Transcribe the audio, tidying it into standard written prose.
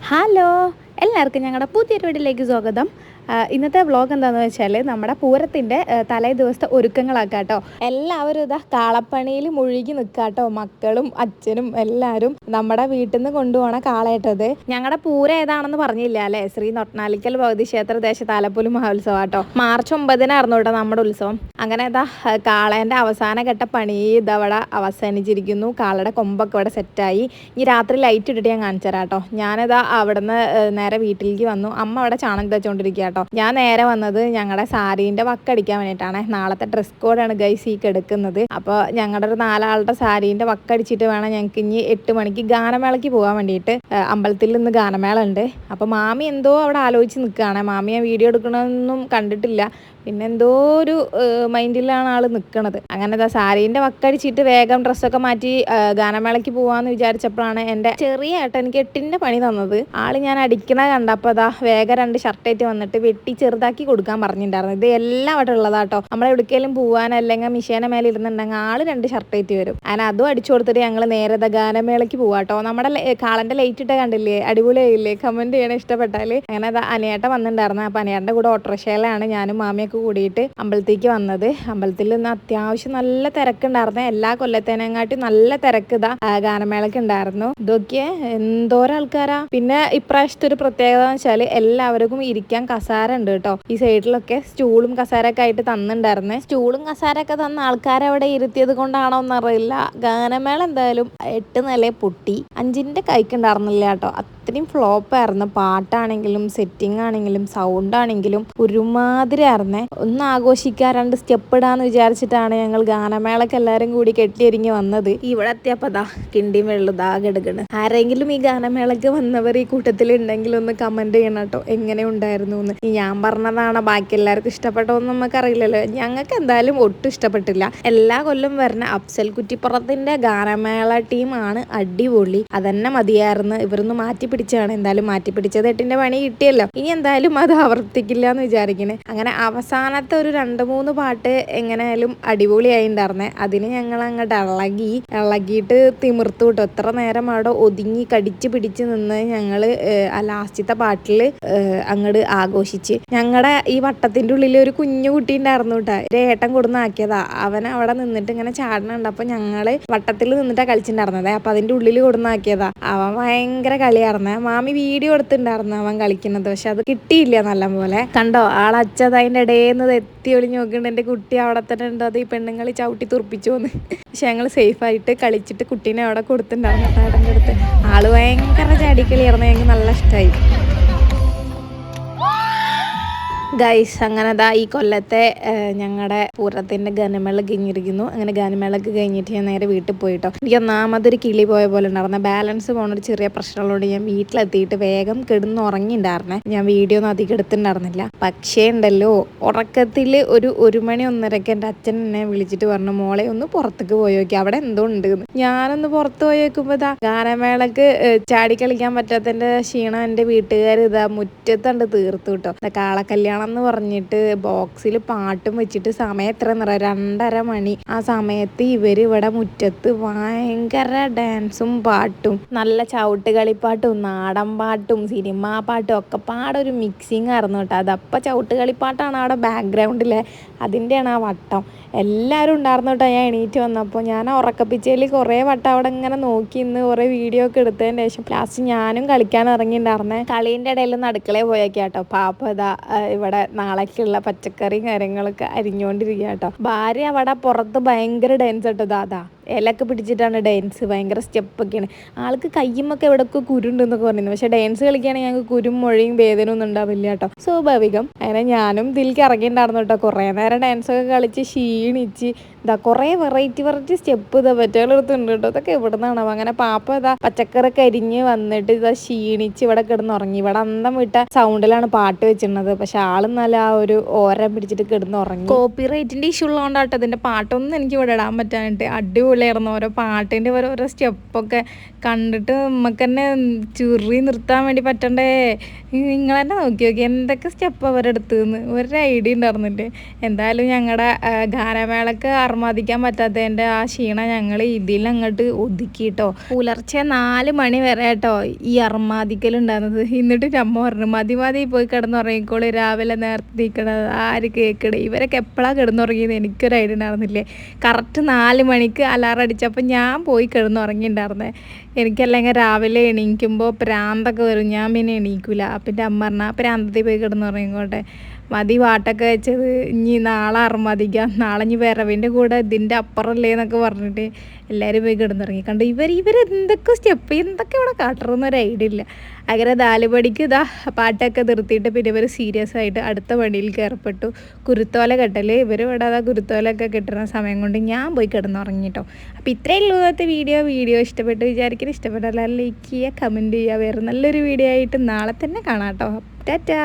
Hello, എല്ലാവർക്കും ഞങ്ങളുടെ പുതിയൊരു വീട്ടിലേക്ക് സ്വാഗതം. ഇന്നത്തെ വ്ളോഗ് എന്താണെന്ന് വെച്ചാൽ നമ്മുടെ പൂരത്തിൻ്റെ തലേ ദിവസത്തെ ഒരുക്കങ്ങളാക്കാം കേട്ടോ. എല്ലാവരും ഇതാ കാളപ്പണിയിൽ മുഴുകി നിൽക്കുക കേട്ടോ. മക്കളും അച്ഛനും എല്ലാവരും നമ്മുടെ വീട്ടിൽ നിന്ന് കൊണ്ടുപോകണ കാളയിട്ടത്. ഞങ്ങളുടെ പൂരം ഏതാണെന്ന് പറഞ്ഞില്ല അല്ലേ? ശ്രീ നൊട്ടനാലിക്കൽ ഭഗവതി ക്ഷേത്ര ദേശ താലപ്പൊലി മഹോത്സവം കേട്ടോ. മാർച്ച് 9-നായിരുന്നു കേട്ടോ നമ്മുടെ ഉത്സവം. അങ്ങനെ ഇതാ കാളേൻ്റെ അവസാന ഘട്ട പണി ഇതവിടെ അവസാനിച്ചിരിക്കുന്നു. കാളയുടെ കൊമ്പൊക്കെ ഇവിടെ സെറ്റായി. ഈ രാത്രി ലൈറ്റ് ഇട്ടിട്ട് ഞാൻ കാണിച്ചു തരാം കേട്ടോ. ഞാനിതാ അവിടുന്ന് നേരെ വീട്ടിലേക്ക് വന്നു. അമ്മ അവിടെ ചാണകം തേച്ചുകൊണ്ടിരിക്കുക കേട്ടോ. ഞാൻ നേരെ വന്നത് ഞങ്ങളുടെ സാരീൻ്റെ വക്കടിക്കാൻ വേണ്ടിയിട്ടാണ്. നാളത്തെ ഡ്രസ് കോഡാണ് ഗൈസ് ഈ എടുക്കുന്നത്. അപ്പോൾ ഞങ്ങളുടെ ഒരു 4 സാരീൻ്റെ വക്കടിച്ചിട്ട് വേണം ഞങ്ങൾക്ക് ഇനി 8 മണിക്ക് ഗാനമേളയ്ക്ക് പോകാൻ വേണ്ടിയിട്ട്. അമ്പലത്തിൽ നിന്ന് ഗാനമേള ഉണ്ട്. അപ്പോൾ മാമി എന്തോ അവിടെ ആലോചിച്ച് നിൽക്കുകയാണ്. മാമി ഞാൻ വീഡിയോ എടുക്കണമെന്നൊന്നും കണ്ടിട്ടില്ല. പിന്നെ എന്തോ ഒരു മൈൻഡിലാണ് ആൾ നിൽക്കണത്. അങ്ങനെ ഇതാ സാരീൻ്റെ വക്കടിച്ചിട്ട് വേഗം ഡ്രസ്സൊക്കെ മാറ്റി ഗാനമേളയ്ക്ക് പോകാമെന്ന് വിചാരിച്ചപ്പോഴാണ് എൻ്റെ ചെറിയ ഏട്ടൻ എനിക്ക് 8ൻ്റെ പണി തന്നത്. ആൾ ഞാൻ അടിക്കണ കണ്ടപ്പോൾ അതാ വേഗം 2 ഷർട്ടായിട്ട് വന്നിട്ട് വെട്ടി ചെറുതാക്കി കൊടുക്കാൻ പറഞ്ഞിട്ടുണ്ടായിരുന്നു. ഇത് എല്ലാം അവിടെ ഉള്ളതാട്ടോ. നമ്മൾ എവിടേക്കെങ്കിലും പോകാനല്ലെങ്കിൽ മിഷേനെ മേലെ ഇരുന്നുണ്ടെങ്കിൽ ആൾ 2 ഷർട്ടായിട്ട് വരും. അങ്ങനെ അതും അടിച്ചു കൊടുത്തിട്ട് ഞങ്ങൾ നേരെ ഗാനമേളയ്ക്ക് പോവാട്ടോ. നമ്മുടെ കാളൻ്റെ ലൈറ്റ് ഇട്ട കണ്ടില്ലേ? അടിപൊളിയായില്ലേ? കമൻറ്റ് ചെയ്യണേ ഇഷ്ടപ്പെട്ടാൽ. അങ്ങനെ അതാ അനിയേട്ടൻ വന്നിട്ടുണ്ടായിരുന്നു. അപ്പോൾ അനിയേട്ടൻ്റെ കൂടെ ഓട്ടോറിക്ഷയിലാണ് ഞാനും മാമിയൊക്കെ കൂടിയിട്ട് അമ്പലത്തേക്ക് വന്നത്. അമ്പലത്തിൽ നിന്ന് അത്യാവശ്യം നല്ല തിരക്കുണ്ടായിരുന്നു. എല്ലാ കൊല്ലത്തേനെങ്ങാട്ടി നല്ല തിരക്ക് ഇതാ ഗാനമേളയ്ക്ക് ഉണ്ടായിരുന്നു. ഇതൊക്കെ എന്തോരം ആൾക്കാരാ. പിന്നെ ഇപ്രാവശ്യത്തെ ഒരു പ്രത്യേകത എന്ന് വെച്ചാൽ എല്ലാവർക്കും ഇരിക്കാൻ കസാര ഉണ്ട് കേട്ടോ. ഈ സൈഡിലൊക്കെ സ്റ്റൂളും കസാരൊക്കെ ആയിട്ട് തന്നിട്ടുണ്ടായിരുന്നേ. സ്റ്റൂളും കസാരൊക്കെ തന്ന ആൾക്കാരെ അവിടെ ഇരുത്തിയത് കൊണ്ടാണോ എന്നറിയില്ല. ഗാനമേള എന്തായാലും 8 നില പൊട്ടി. 5ൻ്റെ കൈക്കുണ്ടായിരുന്നില്ല കേട്ടോ. അത്രയും ഫ്ലോപ്പായിരുന്നു. പാട്ടാണെങ്കിലും സെറ്റിംഗ് ആണെങ്കിലും സൗണ്ട് ആണെങ്കിലും ഒരുമാതിരി ആയിരുന്നേ. ഒന്ന് ആഘോഷിക്കാറുണ്ട് സ്റ്റെപ്പ് ഇടാന്ന് വിചാരിച്ചിട്ടാണ് ഞങ്ങൾ ഗാനമേളക്ക് എല്ലാവരും കൂടി കെട്ടിയൊരുങ്ങി വന്നത്. ഇവിടെ എത്തിയപ്പോൾ ദാ കിണ്ടിയും വെള്ളം ദാ കിടക്കണ്. ആരെങ്കിലും ഈ ഗാനമേളക്ക് വന്നവർ ഈ കൂട്ടത്തിൽ ഉണ്ടെങ്കിൽ ഒന്ന് കമന്റ് ചെയ്യണം കേട്ടോ, എങ്ങനെ ഉണ്ടായിരുന്നു എന്ന്. ഞാൻ പറഞ്ഞതാണ്, ബാക്കി എല്ലാവർക്കും ഇഷ്ടപ്പെട്ടോന്ന് നമുക്കറിയില്ലല്ലോ. ഞങ്ങൾക്ക് എന്തായാലും ഒട്ടും ഇഷ്ടപ്പെട്ടില്ല. എല്ലാ കൊല്ലം വരുന്ന അഫ്സൽ കുറ്റിപ്പുറത്തിന്റെ ഗാനമേള ടീമാണ് അടിപൊളി. അതന്നെ മതിയായിരുന്നു. ഇവരൊന്ന് മാറ്റി പിടിച്ചാണ്. എന്തായാലും മാറ്റി പിടിച്ചത് 8ൻ്റെ പണി കിട്ടിയല്ലോ. ഇനി എന്തായാലും അത് ആവർത്തിക്കില്ല എന്ന് വിചാരിക്കണേ. അങ്ങനെ അവസാനത്തെ ഒരു 2-3 പാട്ട് എങ്ങനെയായാലും അടിപൊളിയായി ഉണ്ടായിരുന്നേ. അതിന് ഞങ്ങൾ അങ്ങോട്ട് ഇളകിയിട്ട് തിമിർത്തു കിട്ടും. എത്ര നേരം അവിടെ ഒതുങ്ങി കടിച്ച് പിടിച്ച് നിന്ന് ഞങ്ങൾ ആ ലാസ്റ്റത്തെ പാട്ടിൽ അങ്ങോട്ട് ആഘോഷിച്ച്. ഞങ്ങളുടെ ഈ വട്ടത്തിൻ്റെ ഉള്ളിൽ ഒരു കുഞ്ഞു കുട്ടി ഉണ്ടായിരുന്നു കേട്ടോ. ഒരു ഏട്ടൻ കൊടുന്നാക്കിയതാ. അവൻ അവിടെ നിന്നിട്ട് ഇങ്ങനെ ചാടണുണ്ട്. അപ്പോൾ ഞങ്ങൾ വട്ടത്തിൽ നിന്നിട്ടാണ് കളിച്ചിട്ടുണ്ടായിരുന്നത്. അപ്പം അതിൻ്റെ ഉള്ളിൽ കൊടുന്നാക്കിയതാ. അവൻ ഭയങ്കര കളിയായിരുന്നേ. മാമി വീഡിയോ എടുത്തിട്ടുണ്ടായിരുന്നു അവൻ കളിക്കുന്നത്. പക്ഷെ അത് കിട്ടിയില്ല നല്ല പോലെ. കണ്ടോ ആളച്ചത് അതിൻ്റെ ഇടയിൽ നിന്ന് എത്തി ഒളിഞ്ഞ് നോക്കുന്നുണ്ട്. എൻ്റെ കുട്ടി അവിടെ തന്നെ ഉണ്ടോ, അത് ഈ പെണ്ണുങ്ങൾ ചവിട്ടി തുറപ്പിച്ചോന്ന്. പക്ഷെ ഞങ്ങൾ സേഫായിട്ട് കളിച്ചിട്ട് കുട്ടീനെ അവിടെ കൊടുത്തിട്ടുണ്ടായിരുന്നു ഏട്ടൻ്റെ അടുത്ത്. ആള് ഭയങ്കര ചാടിക്കളിയായിരുന്നു. ഞങ്ങൾക്ക് നല്ല ഇഷ്ടമായി ഗൈസ്. അങ്ങനെ ദാ ഈ കൊല്ലത്തെ ഞങ്ങളുടെ പൂരത്തിൻ്റെ ഗാനമേള കഴിഞ്ഞിരിക്കുന്നു. അങ്ങനെ ഗാനമേളക്ക് കഴിഞ്ഞിട്ട് ഞാൻ നേരെ വീട്ടിൽ പോയിട്ടോ. എനിക്ക് ഒന്നാമതൊരു കിളി പോയ പോലെ ഉണ്ടായിരുന്ന ബാലൻസ് പോകുന്നൊരു ചെറിയ പ്രശ്നമുള്ളതുകൊണ്ട് ഞാൻ വീട്ടിലെത്തിയിട്ട് വേഗം കിടന്ന് ഉറങ്ങിയിട്ടുണ്ടായിരുന്നേ. ഞാൻ വീഡിയോ ഒന്നും അധികം എടുത്തിട്ടുണ്ടായിരുന്നില്ല. പക്ഷേ ഉണ്ടല്ലോ ഉറക്കത്തിൽ ഒരു 1 മണി 1:30 എൻ്റെ അച്ഛൻ എന്നെ വിളിച്ചിട്ട് പറഞ്ഞു, മോളെ ഒന്ന് പുറത്തേക്ക് പോയി നോക്കി, അവിടെ എന്തോ ഉണ്ട്. ഞാനൊന്ന് പുറത്ത് പോയി നോക്കുമ്പോൾ ഇതാ ഗാനമേളക്ക് ചാടി കളിക്കാൻ പറ്റാത്തതിൻ്റെ ക്ഷീണം എൻ്റെ വീട്ടുകാർ ഇതാ മുറ്റത്തണ്ട് തീർത്തു കിട്ടോ. കാളക്കല്യാണം എന്ന് പറഞ്ഞിട്ട് ബോക്സിൽ പാട്ടും വെച്ചിട്ട് സമയം എത്ര നിറ 2:30 മണി. ആ സമയത്ത് ഇവർ ഇവിടെ മുറ്റത്ത് ഭയങ്കര ഡാൻസും പാട്ടും നല്ല ചവിട്ട് കളിപ്പാട്ടും നാടൻ പാട്ടും സിനിമാ പാട്ടും ഒക്കെ പാടൊരു മിക്സിങ് ആയിരുന്നു കേട്ടോ. അതപ്പം ചവിട്ട് കളിപ്പാട്ടാണ് അവിടെ ബാക്ക്ഗ്രൗണ്ടിലെ, അതിൻ്റെയാണ് ആ വട്ടം. എല്ലാവരും ഉണ്ടായിരുന്നു കേട്ടോ. ഞാൻ എണീറ്റ് വന്നപ്പോൾ ഞാൻ ഉറക്കപ്പിച്ചതിൽ കുറേ വട്ടം അവിടെ ഇങ്ങനെ നോക്കി ഇന്ന് കുറേ വീഡിയോ ഒക്കെ എടുത്തതിന് ശേഷം ലാസ്റ്റ് ഞാനും കളിക്കാൻ ഇറങ്ങിയിട്ടുണ്ടായിരുന്നേ. കളീൻ്റെ ഇടയിൽ ഒന്ന് അടുക്കളയിൽ പോയേക്കാം കേട്ടോ. പാപ്പ ഇതാ ഇവിടെ നാളേക്കുള്ള പച്ചക്കറിയും കാര്യങ്ങളൊക്കെ അരിഞ്ഞുകൊണ്ടിരിക്കുക കേട്ടോ. ഭാര്യ അവിടെ പുറത്ത് ഭയങ്കര ഡാൻസ് കേട്ടോ. അതാ ഇലയൊക്കെ പിടിച്ചിട്ടാണ് ഡാൻസ്. ഭയങ്കര സ്റ്റെപ്പൊക്കെയാണ്. ആൾക്ക് കയ്യുമൊക്കെ എവിടെയൊക്കെ കുരുണ്ടെന്നൊക്കെ പറയുന്നു. പക്ഷേ ഡാൻസ് കളിക്കുകയാണെങ്കിൽ ഞങ്ങൾക്ക് കുരും മൊഴിയും വേദന ഒന്നും ഉണ്ടാവില്ല കേട്ടോ. സ്വാഭാവികം. അങ്ങനെ ഞാനും ഇതിലേക്ക് ഇറങ്ങിയിട്ടുണ്ടായിരുന്നു കേട്ടോ. കുറേ നേരം ഡാൻസൊക്കെ കളിച്ച് ക്ഷീണിച്ച് ഇതാ കുറേ വെറൈറ്റി സ്റ്റെപ്പ് ഇതാ പറ്റുകളെടുത്തുണ്ട് കേട്ടോ. ഇതൊക്കെ എവിടെ നിന്നാണോ. അങ്ങനെ പാപ്പ ഇതാ പച്ചക്കറിയൊക്കെ അരിഞ്ഞ് വന്നിട്ട് ഇതാ ക്ഷീണിച്ച് ഇവിടെ കിടന്നുറങ്ങി. ഇവിടെ അന്തം വിട്ട സൗണ്ടിലാണ് പാട്ട് വെച്ചിരുന്നത്. പക്ഷെ ആളും നല്ല ആ ഒരു ഓരം പിടിച്ചിട്ട് കിടന്നുറങ്ങി. കോപ്പി റൈറ്റിൻ്റെ ഇഷ്യൂ ഉള്ളതുകൊണ്ടാട്ടോ ഇതിൻ്റെ പാട്ടൊന്നും എനിക്ക് ഇവിടെ ഇടാൻ പറ്റാനായിട്ട്. അടിപൊളിയായിരുന്നു. ഓരോ പാട്ടിൻ്റെ ഓരോ സ്റ്റെപ്പൊക്കെ കണ്ടിട്ട് നമുക്ക് തന്നെ ചുറി നിർത്താൻ വേണ്ടി പറ്റണ്ടേ. നിങ്ങൾ തന്നെ നോക്കി എന്തൊക്കെ സ്റ്റെപ്പ് അവരെടുത്തുനിന്ന് ഒരു ഐഡിയ ഉണ്ടായിരുന്നില്ലേ. എന്തായാലും ഞങ്ങളുടെ ഗാനമേളക്ക് അർമാദിക്കാൻ പറ്റാത്തതിൻ്റെ ആ ക്ഷീണം ഞങ്ങൾ ഇതിലങ്ങോട്ട് ഒതുക്കിട്ടോ. പുലർച്ചെ 4 മണി വരെ കേട്ടോ ഈ അർമാദിക്കലുണ്ടായിരുന്നത്. എന്നിട്ട് അമ്മ പറഞ്ഞു മതി മതി പോയി കിടന്നുറങ്ങിക്കോളൂ, രാവിലെ നേരത്തെ നിൽക്കണത് ആര് കേൾക്കണേ. ഇവരൊക്കെ എപ്പോഴാണ് കിടന്നുറങ്ങിയത് എനിക്കൊരു ഐഡിയ ഉണ്ടായിരുന്നില്ലേ. കറക്റ്റ് 4 മണിക്ക് അലാറം അടിച്ചപ്പോൾ ഞാൻ പോയി കിടന്നുറങ്ങിയിട്ടുണ്ടായിരുന്നേ. എനിക്കല്ലെങ്കിൽ രാവിലെ എണീക്കുമ്പോൾ പ്രാന്തൊക്കെ വരും, ഞാൻ പിന്നെ എണീക്കില്ല. അപ്പം എൻ്റെ അമ്മ പറഞ്ഞാൽ പ്രാന്തത്തിൽ പോയി കിടന്നുറങ്ങിക്കോട്ടെ, മതി പാട്ടൊക്കെ വെച്ചത്, ഇനി നാളെ അർമാദിക്കാം, നാളെ ഇനി വിറവിൻ്റെ കൂടെ ഇതിൻ്റെ അപ്പുറമല്ലേ എന്നൊക്കെ പറഞ്ഞിട്ട് എല്ലാവരും പോയി കിടന്നുറങ്ങി. കണ്ട് ഇവരെന്തൊക്കെ സ്റ്റെപ്പ് എന്തൊക്കെ ഇവിടെ കാട്ടണമെന്നൊരു ഐഡിയ ഇല്ല. അങ്ങനെ 4 മണിക്ക് ഇതാ പാട്ടൊക്കെ നിർത്തിയിട്ട് പിന്നെ ഇവർ സീരിയസ് ആയിട്ട് അടുത്ത പണിയിൽ ഏർപ്പെട്ടു. കുരുത്തോല കെട്ടൽ. ഇവർ ഇവിടെ അതാ കുരുത്തോലൊക്കെ കിട്ടുന്ന സമയം കൊണ്ട് ഞാൻ പോയി കിടന്നുറങ്ങിട്ടോ. അപ്പോൾ ഇത്രയേ ഉള്ളൂ ഇന്നത്തെ വീഡിയോ ഇഷ്ടപ്പെട്ട് വിചാരിക്കുന്നത്. ഇഷ്ടപ്പെട്ടാൽ ലൈക്ക് ചെയ്യുക, കമൻറ്റ് ചെയ്യുക. വേറെ നല്ലൊരു വീഡിയോ ആയിട്ട് നാളെ തന്നെ കാണാം കേട്ടോ. ടാറ്റാ.